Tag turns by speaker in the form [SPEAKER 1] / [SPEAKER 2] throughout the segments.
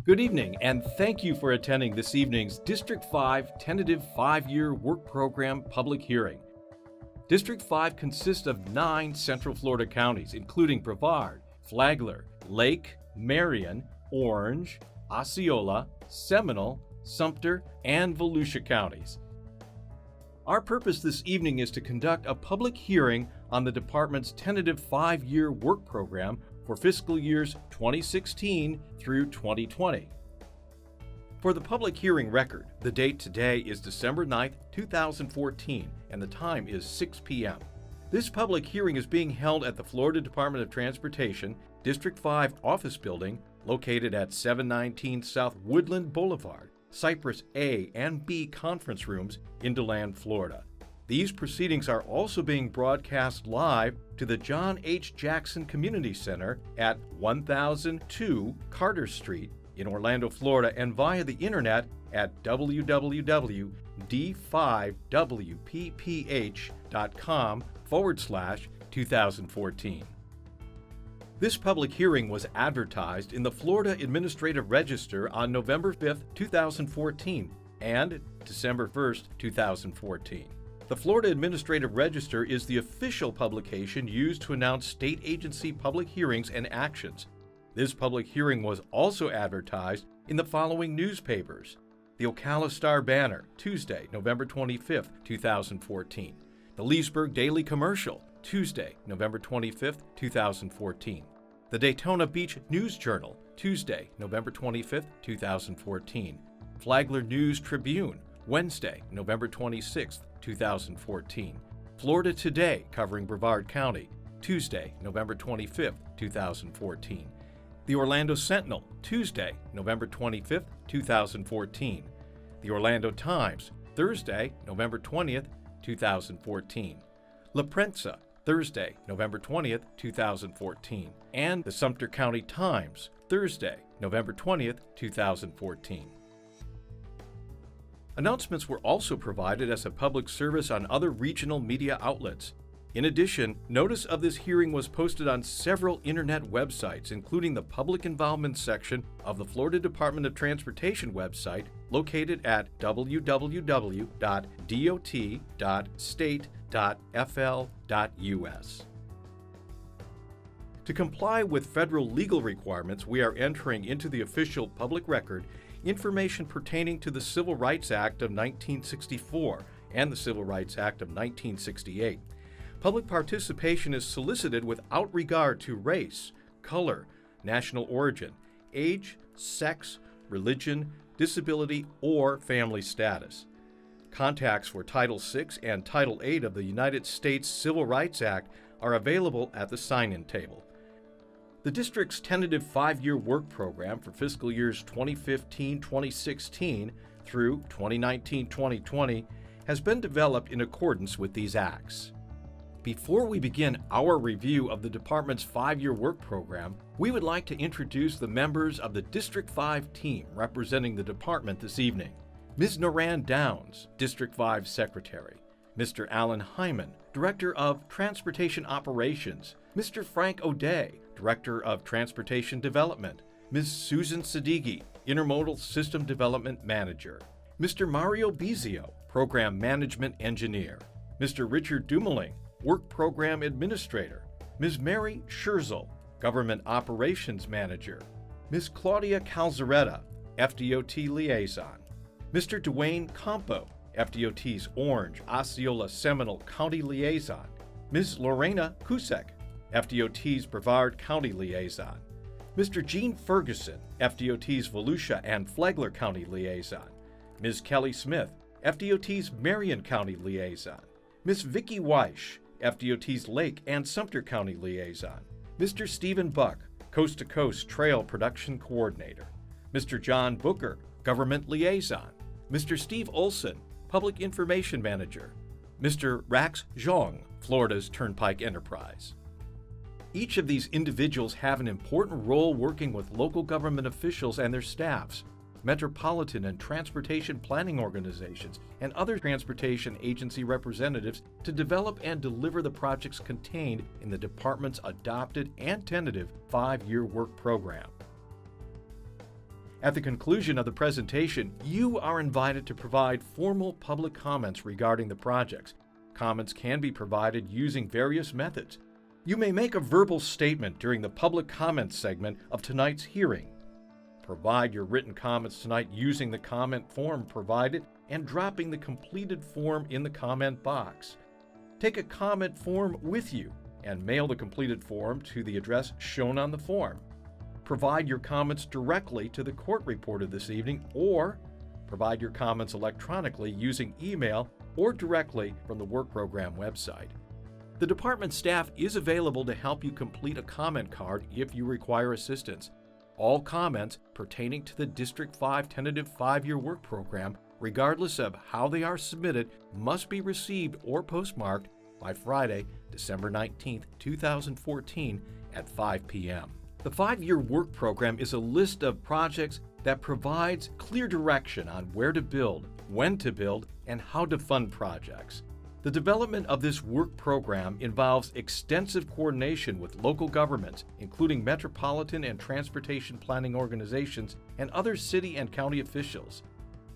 [SPEAKER 1] Good evening, and thank you for attending this evening's District 5 Tentative 5-Year Work Program public hearing. District 5 consists of 9 Central Florida counties, including Brevard, Flagler, Lake, Marion, Orange, Osceola, Seminole, Sumter, and Volusia counties. Our purpose this evening is to conduct a public hearing on the department's tentative 5-year work program for fiscal years 2016 through 2020. For the public hearing record, the date today is December 9th, 2014, and the time is 6 p.m. This public hearing is being held at the Florida Department of Transportation, District 5 Office Building, located at 719 South Woodland Boulevard, Cypress A and B Conference Rooms in DeLand, Florida. These proceedings are also being broadcast live to the John H. Jackson Community Center at 1002 Carter Street in Orlando, Florida, and via the internet at www.d5wpph.com/2014. This public hearing was advertised in the Florida Administrative Register on November 5, 2014 and December 1, 2014. The Florida Administrative Register is the official publication used to announce state agency public hearings and actions. This public hearing was also advertised in the following newspapers: the Ocala Star-Banner, Tuesday, November 25, 2014. The Leesburg Daily Commercial, Tuesday, November 25, 2014. The Daytona Beach News Journal, Tuesday, November 25, 2014. Flagler News Tribune, Wednesday, November 26, 2014. Florida Today, covering Brevard County, Tuesday, November 25, 2014. The Orlando Sentinel, Tuesday, November 25, 2014. The Orlando Times, Thursday, November 20th, 2014. La Prensa, Thursday, November 20th, 2014. And the Sumter County Times, Thursday, November 20th, 2014. Announcements were also provided as a public service on other regional media outlets. In addition, notice of this hearing was posted on several internet websites, including the Public Involvement section of the Florida Department of Transportation website, located at www.dot.state.fl.us. To comply with federal legal requirements, we are entering into the official public record information pertaining to the Civil Rights Act of 1964 and the Civil Rights Act of 1968. Public participation is solicited without regard to race, color, national origin, age, sex, religion, disability, or family status. Contacts for Title VI and Title VIII of the United States Civil Rights Act are available at the sign-in table. The district's tentative 5-year work program for fiscal years 2015-2016 through 2019-2020 has been developed in accordance with these acts. Before we begin our review of the department's 5-year work program, we would like to introduce the members of the District 5 team representing the department this evening. Ms. Noran Downs, District 5 Secretary. Mr. Alan Hyman, Director of Transportation Operations. Mr. Frank O'Day, Director of Transportation Development. Ms. Susan Sadeghi, Intermodal System Development Manager. Mr. Mario Bizio, Program Management Engineer. Mr. Richard Dumoulin, Work Program Administrator. Ms. Mary Scherzel, Government Operations Manager. Ms. Claudia Calzaretta, FDOT Liaison. Mr. Dwayne Campo, FDOT's Orange, Osceola, Seminole County Liaison. Ms. Lorena Kusek, FDOT's Brevard County Liaison. Mr. Gene Ferguson, FDOT's Volusia and Flagler County Liaison. Ms. Kelly Smith, FDOT's Marion County Liaison. Ms. Vicki Weish, FDOT's Lake and Sumter County Liaison. Mr. Stephen Buck, Coast to Coast Trail Production Coordinator. Mr. John Booker, Government Liaison. Mr. Steve Olson, Public Information Manager. Mr. Rax Zhong, Florida's Turnpike Enterprise. Each of these individuals have an important role working with local government officials and their staffs, metropolitan and transportation planning organizations, and other transportation agency representatives to develop and deliver the projects contained in the department's adopted and tentative 5-year work program. At the conclusion of the presentation, you are invited to provide formal public comments regarding the projects. Comments can be provided using various methods. You may make a verbal statement during the public comments segment of tonight's hearing. Provide your written comments tonight using the comment form provided and dropping the completed form in the comment box. Take a comment form with you and mail the completed form to the address shown on the form. Provide your comments directly to the court reporter this evening, or provide your comments electronically using email or directly from the work program website. The department staff is available to help you complete a comment card if you require assistance. All comments pertaining to the District 5 tentative 5-year work program, regardless of how they are submitted, must be received or postmarked by Friday, December 19, 2014 at 5 p.m. The 5-year work program is a list of projects that provides clear direction on where to build, when to build, and how to fund projects. The development of this work program involves extensive coordination with local governments, including metropolitan and transportation planning organizations and other city and county officials.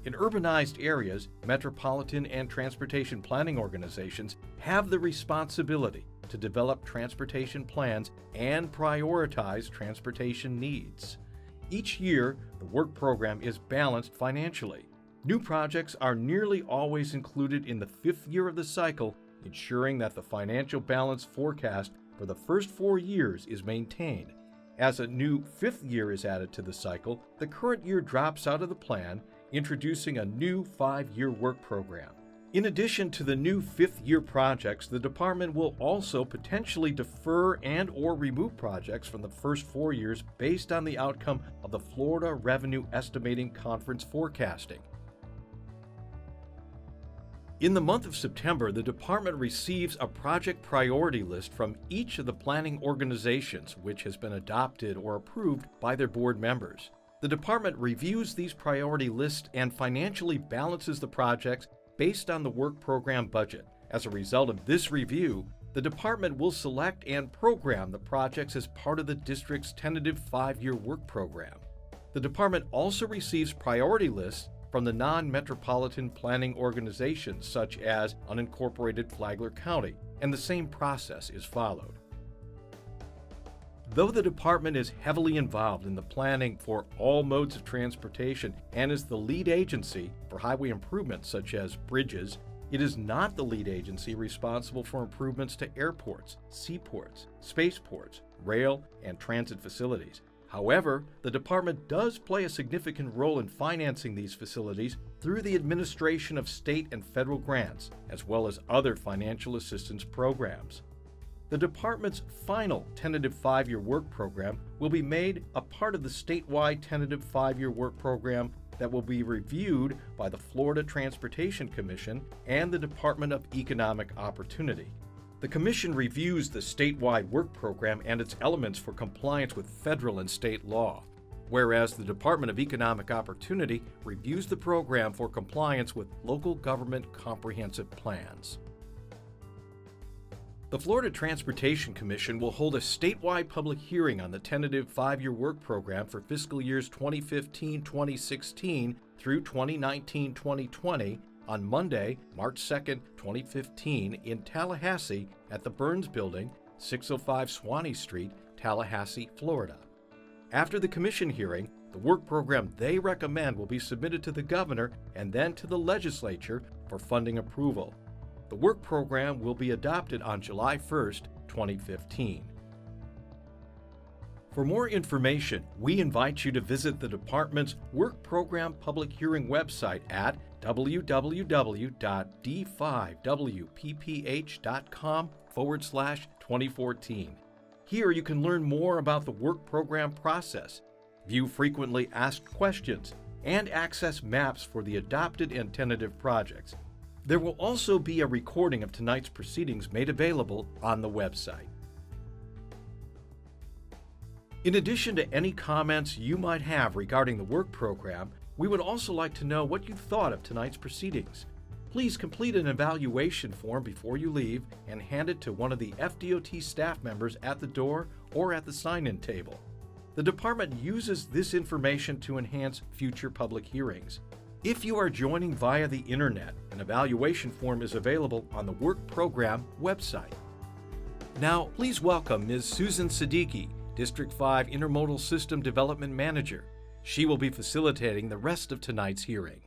[SPEAKER 1] In urbanized areas, metropolitan and transportation planning organizations have the responsibility to develop transportation plans and prioritize transportation needs. Each year, the work program is balanced financially. New projects are nearly always included in the 5th year of the cycle, ensuring that the financial balance forecast for the first 4 years is maintained. As a new 5th year is added to the cycle, the current year drops out of the plan, introducing a new 5-year work program. In addition to the new 5th year projects, the department will also potentially defer and/or remove projects from the first 4 years based on the outcome of the Florida Revenue Estimating Conference forecasting. In the month of September, the department receives a project priority list from each of the planning organizations, which has been adopted or approved by their board members. The department reviews these priority lists and financially balances the projects based on the work program budget. As a result of this review, the department will select and program the projects as part of the district's tentative 5-year work program. The department also receives priority lists from the non-metropolitan planning organizations such as unincorporated Flagler County, and the same process is followed. Though the department is heavily involved in the planning for all modes of transportation and is the lead agency for highway improvements such as bridges, it is not the lead agency responsible for improvements to airports, seaports, spaceports, rail, and transit facilities. However, the department does play a significant role in financing these facilities through the administration of state and federal grants, as well as other financial assistance programs. The department's final tentative 5-year work program will be made a part of the statewide tentative 5-year work program that will be reviewed by the Florida Transportation Commission and the Department of Economic Opportunity. The Commission reviews the statewide work program and its elements for compliance with federal and state law, whereas the Department of Economic Opportunity reviews the program for compliance with local government comprehensive plans. The Florida Transportation Commission will hold a statewide public hearing on the tentative 5-year work program for fiscal years 2015-2016 through 2019-2020 on Monday, March 2, 2015 in Tallahassee at the Burns Building, 605 Swanee Street, Tallahassee, Florida. After the Commission hearing, the work program they recommend will be submitted to the Governor and then to the Legislature for funding approval. The work program will be adopted on July 1, 2015. For more information, we invite you to visit the Department's Work Program Public Hearing website at www.d5wpph.com/2014. Here you can learn more about the work program process, view frequently asked questions, and access maps for the adopted and tentative projects. There will also be a recording of tonight's proceedings made available on the website. In addition to any comments you might have regarding the work program, we would also like to know what you thought of tonight's proceedings. Please complete an evaluation form before you leave and hand it to one of the FDOT staff members at the door or at the sign-in table. The department uses this information to enhance future public hearings. If you are joining via the internet, an evaluation form is available on the Work Program website. Now, please welcome Ms. Susan Siddiqui, District 5 Intermodal System Development Manager. She will be facilitating the rest of tonight's hearing.